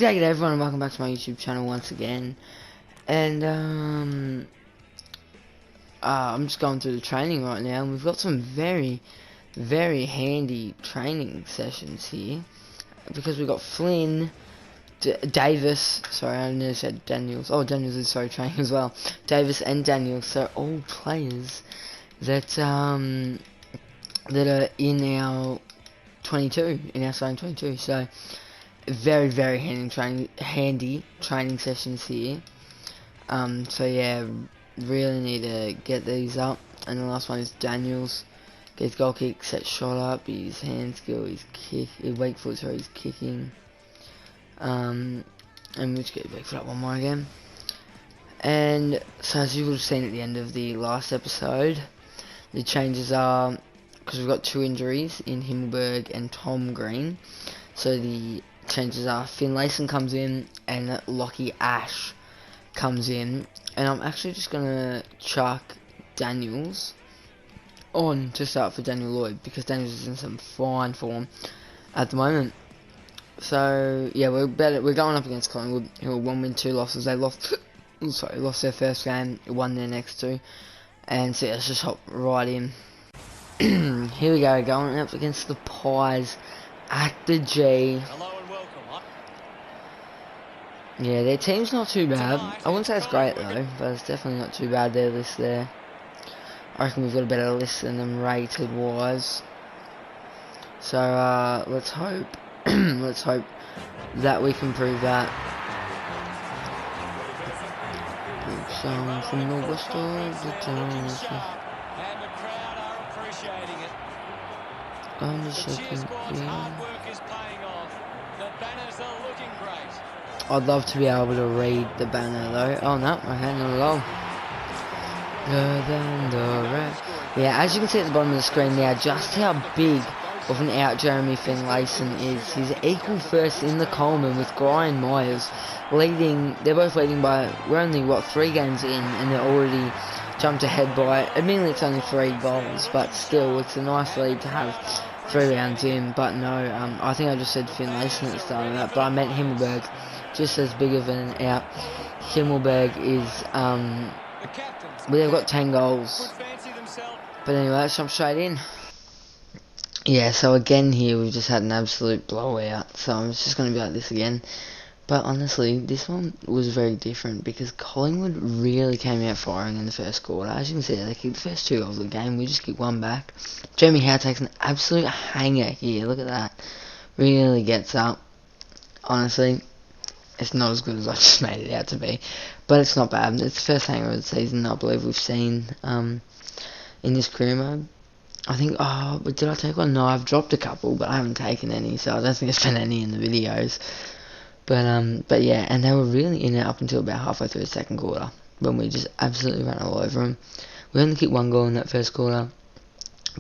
G'day everyone and welcome back to my YouTube channel once again. And I'm just going through the training right now, and we've got some very handy training sessions here, because we've got Flynn, Davis, sorry I nearly said Daniels, oh Daniels is training as well, Davis and Daniels, so all players that are in our 22, in our starting 22, so very handy training sessions here. So yeah, really need to get these up. And the last one is Daniels. Get his goal kick, set shot up, his hand skill, his kick, his weak foot, sorry, his kicking. And we'll just get his weak foot up one more again. And so as you would have seen at the end of the last episode, the changes are, because we've got 2 injuries in Himmelberg and Tom Green, so the changes are Finlayson comes in and Lockie Ash comes in, and I'm actually just gonna chuck Daniels on to start for Daniel Lloyd, because Daniels is in some fine form at the moment. So yeah, we're going up against Collingwood, who are 1 win 2 losses. They lost lost their first game, won their next 2, and so yeah, let's just hop right in. Here we go, going up against the Pies at the G. Yeah, their team's not too bad. I wouldn't say it's great though, but it's definitely not too bad, their list there. I reckon we've got a better list than them rated wise. So let's hope let's hope that we can prove that. Big song from the west of the town. And the crowd are appreciating it. I'm just shaking. Hard work is paying off. The banners are looking great. I'd love to be able to read the banner though. Oh no, okay, not at all. Yeah, as you can see at the bottom of the screen now, just how big of an out Jeremy Finlayson is. He's equal first in the Coleman with Brian Myers leading. They're both leading by, we're only what, 3 games in, and they're already jumped ahead by, admittedly it's only 3 goals, but still it's a nice lead to have 3 rounds in. But no, I think I just said Finlayson at the start of that, but I meant Himmelberg. Just as big of an out. Himmelberg is, well, they've got 10 goals. But anyway, let's jump straight in. Yeah, so again here, we've just had an absolute blowout. So I'm just going to be like this again. But honestly, this one was very different, because Collingwood really came out firing in the first quarter. As you can see, they kicked the first 2 goals of the game. We just kicked 1 back. Jamie Howe takes an absolute hanger here. Look at that. Really gets up. Honestly, it's not as good as I just made it out to be, but it's not bad. It's the first hanger of the season I believe we've seen in this career mode. I think, but did I take one? No, I've dropped a couple, but I haven't taken any, so I don't think I've been any in the videos. But yeah, and they were really in it up until about halfway through the second quarter, when we just absolutely ran all over them. We only kicked 1 goal in that first quarter,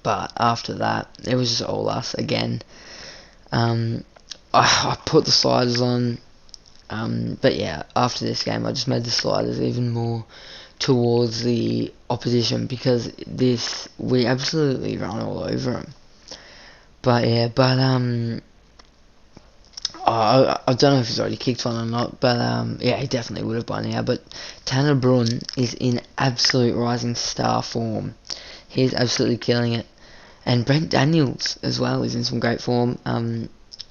but after that, it was just all us again. I put the sliders on. But yeah, after this game, I just made the sliders even more towards the opposition, because we absolutely run all over them. But yeah, I don't know if he's already kicked one or not, but yeah, he definitely would have by now. But Tanner Brun is in absolute rising star form. He's absolutely killing it. And Brent Daniels as well is in some great form.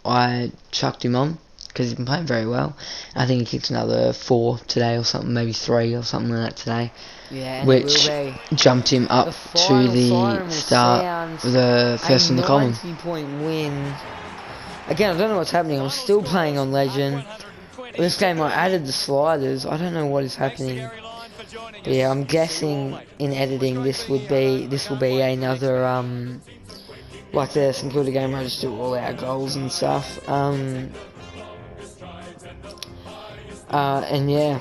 I chucked him on, because he's been playing very well. I think he kicked another 4 today or something, maybe 3 or something like that today. Yeah, which jumped him up to the start of the first in the column. 90-point win. Again, I don't know what's happening. I'm still playing on Legend. This game I added the sliders. I don't know what is happening. But yeah, I'm guessing in editing this will be another like the St Kilda game where I just do all our goals and stuff. And yeah,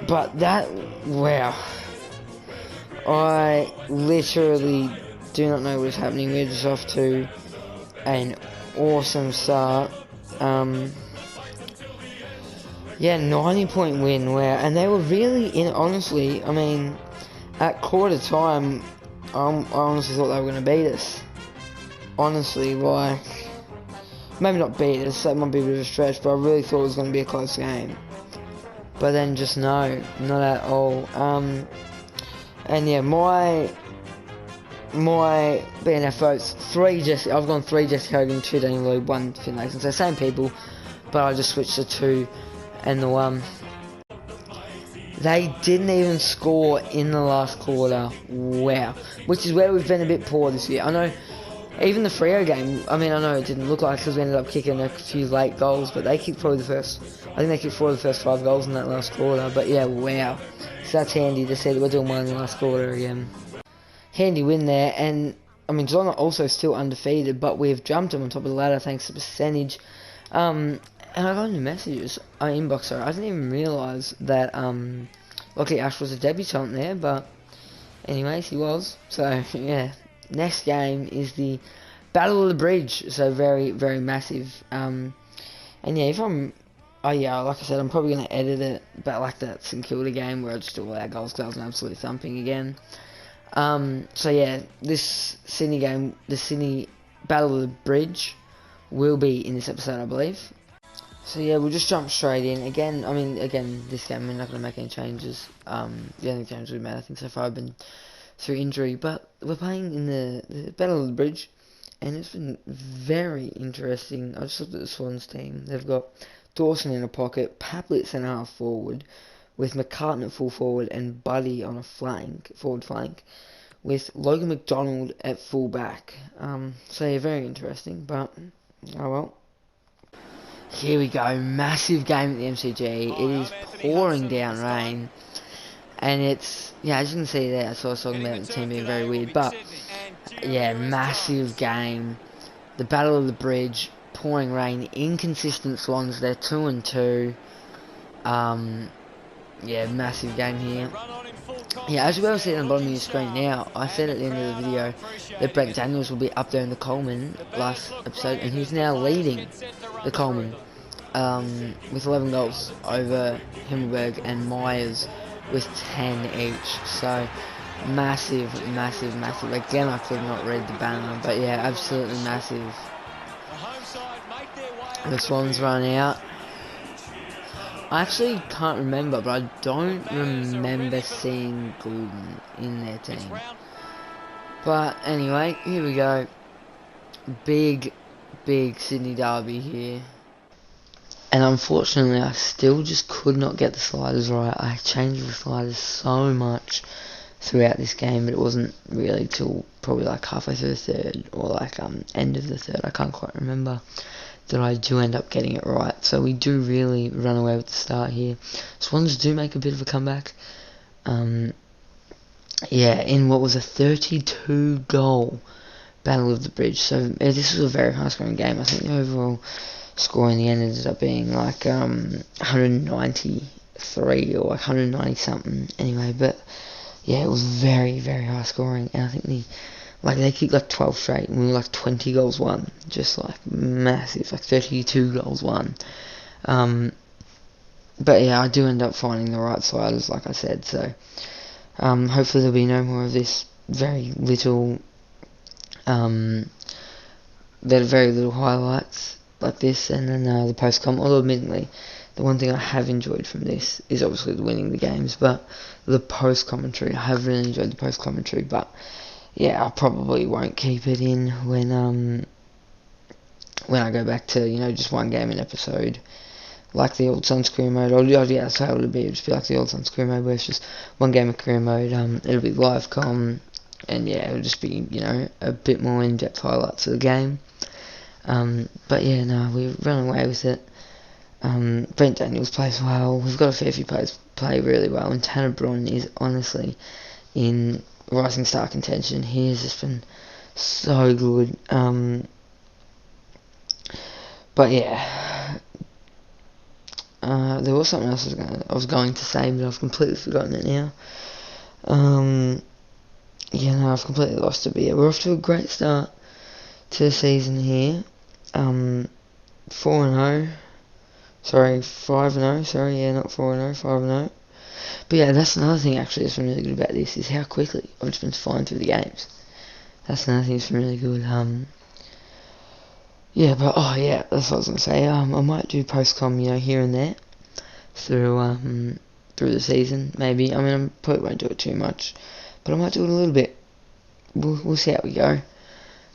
but that, wow, I literally do not know what is happening. We're just off to an awesome start. Yeah, 90-point win, wow, and they were really in, honestly, I mean, at quarter time, I honestly thought they were going to beat us. Honestly, like, maybe not beat us, that might be a bit of a stretch, but I really thought it was going to be a close game. But then just no, not at all. And yeah, my BNF votes, I've gone 3 Jessica Hogan, 2 Daniel Lloyd, 1 Finn Layson, so same people, but I just switched the 2 and the 1. They didn't even score in the last quarter. Wow. Which is where we've been a bit poor this year. I know, even the Freo game, I know it didn't look like, because we ended up kicking a few late goals, but they kicked probably I think they kicked 4 of the first 5 goals in that last quarter. But yeah, wow. So that's handy to see that we're doing well in the last quarter again. Handy win there, and Geelong are also still undefeated, but we've jumped them on top of the ladder thanks to percentage. And I got any messages, inbox, sorry, I didn't even realise that, luckily Ash was a debutant there, but anyways, he was. So, yeah, next game is the Battle of the Bridge, so very, very massive. And yeah, like I said, I'm probably going to edit it, but like that St Kilda game where I just do all our goals, because I was an absolute thumping again. So yeah, this Sydney game, the Sydney Battle of the Bridge, will be in this episode, I believe. So yeah, we'll just jump straight in. Again, this game we're not going to make any changes. The only changes we made, I think, so far have been through injury. But we're playing in the Battle of the Bridge, and it's been very interesting. I just looked at the Swans team. They've got Dawson in a pocket, Papley at centre half forward, with McCartan at full forward, and Buddy on a forward flank, with Logan McDonald at full back. So yeah, very interesting, but oh well. Here we go, massive game at the MCG. It is pouring down rain, and it's, yeah, as you can see there, so I was talking about the team being very weird, but yeah, massive game. The Battle of the Bridge, pouring rain, inconsistent Swans, they're 2-2. Yeah, massive game here. Yeah, as you well see on the bottom of your screen now, I said at the end of the video that Brent Daniels will be up there in the Coleman last episode, and he's now leading the Coleman with 11 goals over Himmelberg and Myers with 10 each. So massive, massive, massive. Again, I could not read the banner, but yeah, absolutely massive. The Swans run out. I actually can't remember, but I don't remember seeing Goulden in their team. But anyway, here we go. Big, big Sydney derby here. And unfortunately, I still just could not get the sliders right. I changed the sliders so much throughout this game, but it wasn't really till probably like halfway through the third, or like end of the third, I can't quite remember, that I do end up getting it right. So we do really run away with the start here. Swans do make a bit of a comeback. Yeah, in what was a 32 goal Battle of the Bridge. So this was a very high scoring game. I think the overall score in the end ended up being like 193 or like 190 something anyway, but yeah, it was very, very high scoring, and I think they kicked like 12 straight, and we were like 20 goals won, just like massive, like 32 goals won. But yeah, I do end up finding the right sliders, like I said, so hopefully there'll be no more of this very little highlights like this, and then the post-com. Although admittedly, the one thing I have enjoyed from this is obviously winning the games, but the post-commentary, I have really enjoyed the post-commentary, but yeah, I probably won't keep it in when I go back to, just one game an episode, like the old Suns career mode. That's how it'll be. It'll just be like the old Suns career mode, where it's just one game of career mode. It'll be live com, and yeah, it'll just be, a bit more in-depth highlights of the game. But yeah, no, we run away with it. Brent Daniels plays well. We've got a fair few players play really well, and Tanner Braun is honestly in rising star contention. He has just been so good. But yeah, there was something else I was going to say, but I've completely forgotten it now. Yeah, no, I've completely lost it. But yeah, we're off to a great start to the season here. 4-0. Sorry, 5-0. Sorry, yeah, not 4-0, 5-0. But yeah, that's another thing actually that's been really good about this, is how quickly I've just been flying through the games. That's another thing that's been really good. Yeah, but oh yeah, that's what I was gonna say. I might do post-com, here and there through the season, maybe. I mean, I probably won't do it too much, but I might do it a little bit. We'll see how we go.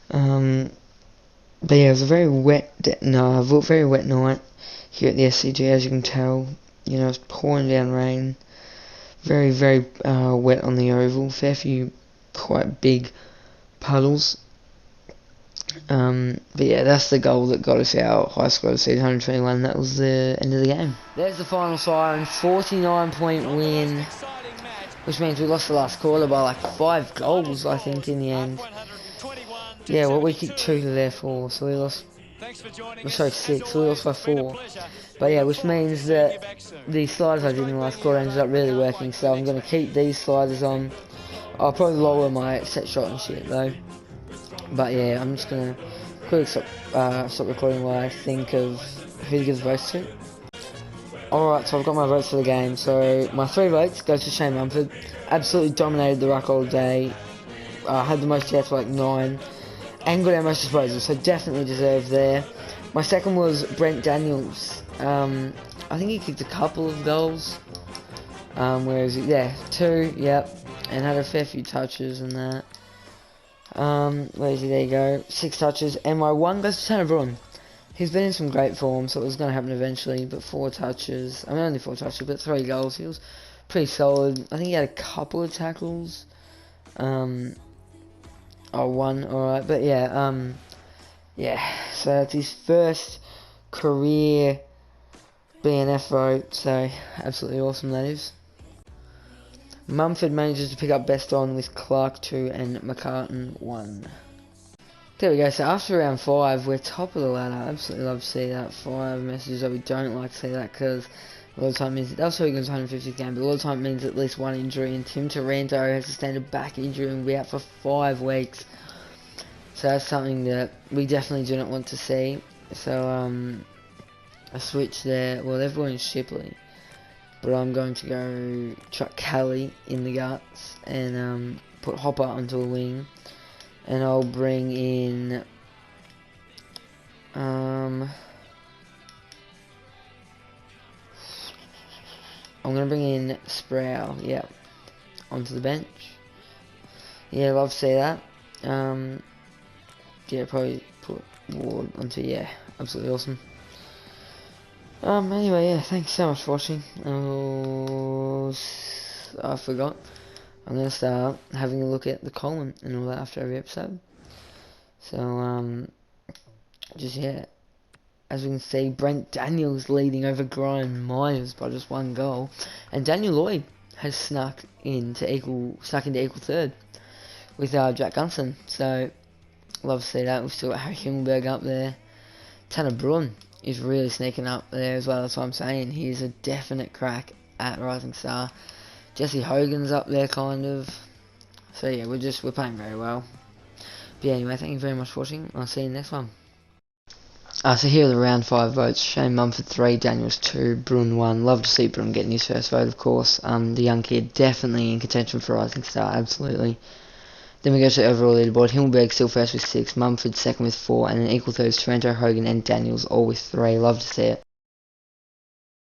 But yeah, it was a very very wet night here at the SCG, as you can tell. It's pouring down rain. Very, very wet on the oval. Fair few quite big puddles. But yeah, that's the goal that got us our high score of the season, 121. That was the end of the game. There's the final siren, 49-point win, which means we lost the last quarter by like 5 goals, I think, in the end. Yeah, well, we kicked 2 to their 4, so we lost. Sorry, 6, so we lost by 4. But yeah, which means that the sliders I did in the last quarter ended up really working, so I'm going to keep these sliders on. I'll probably lower my set shot and shit though. But yeah, I'm just going to quickly stop recording while I think of who to give votes to. Alright, so I've got my votes for the game. So my 3 votes go to Shane Mumford. Absolutely dominated the ruck all day. Had the most chance for like 9. And got our most disposals, so definitely deserved there. My second was Brent Daniels. I think he kicked a couple of goals. Where is he? Yeah, 2, yep. And had a fair few touches and that. Where is he? There you go. 6 touches. And my 1 goes to Tanner Braun. He's been in some great form, so it was going to happen eventually. But 4 touches. I mean, only 4 touches, but 3 goals. He was pretty solid. I think he had a couple of tackles. Oh, 1, alright. But yeah, yeah. So that's his first career BNF vote. So, absolutely awesome, that is. Mumford manages to pick up best on with Clark 2 and McCartan 1. There we go, so after round 5, we're top of the ladder. Absolutely love to see that. 5 messages that we don't like to see that, because a lot of time means that's how he goes 150th game, but a lot of time it means at least 1 injury, and Tim Taranto has sustained a back injury and will be out for 5 weeks. So that's something that we definitely do not want to see. So a switch there. Well, they've brought in Shipley, but I'm going to go chuck Kelly in the guts and put Hopper onto a wing, and I'll bring in I'm gonna bring in Sproul, yeah, onto the bench. Yeah, love to see that. Yeah, probably put Ward onto, yeah, absolutely awesome. Anyway, yeah, thanks so much for watching. I forgot. I'm gonna start having a look at the column and all that after every episode. So, just, yeah. As we can see, Brent Daniels leading over Brian Myers by just 1 goal. And Daniel Lloyd has snuck into equal third with Jack Gunson. So, love to see that. We've still got Harry Himmelberg up there. Tanner Braun is really sneaking up there as well. That's what I'm saying. He's a definite crack at Rising Star. Jesse Hogan's up there, kind of. So yeah, we're playing very well. But yeah, anyway, thank you very much for watching. I'll see you in the next one. So here are the round 5 votes. Shane Mumford 3, Daniels 2, Brun 1. Love to see Brun getting his first vote, of course. The young kid definitely in contention for Rising Star, absolutely. Then we go to the overall leaderboard. Himmelberg still first with 6, Mumford second with 4, and then equal thirds Toronto, Hogan and Daniels all with 3. Love to see it.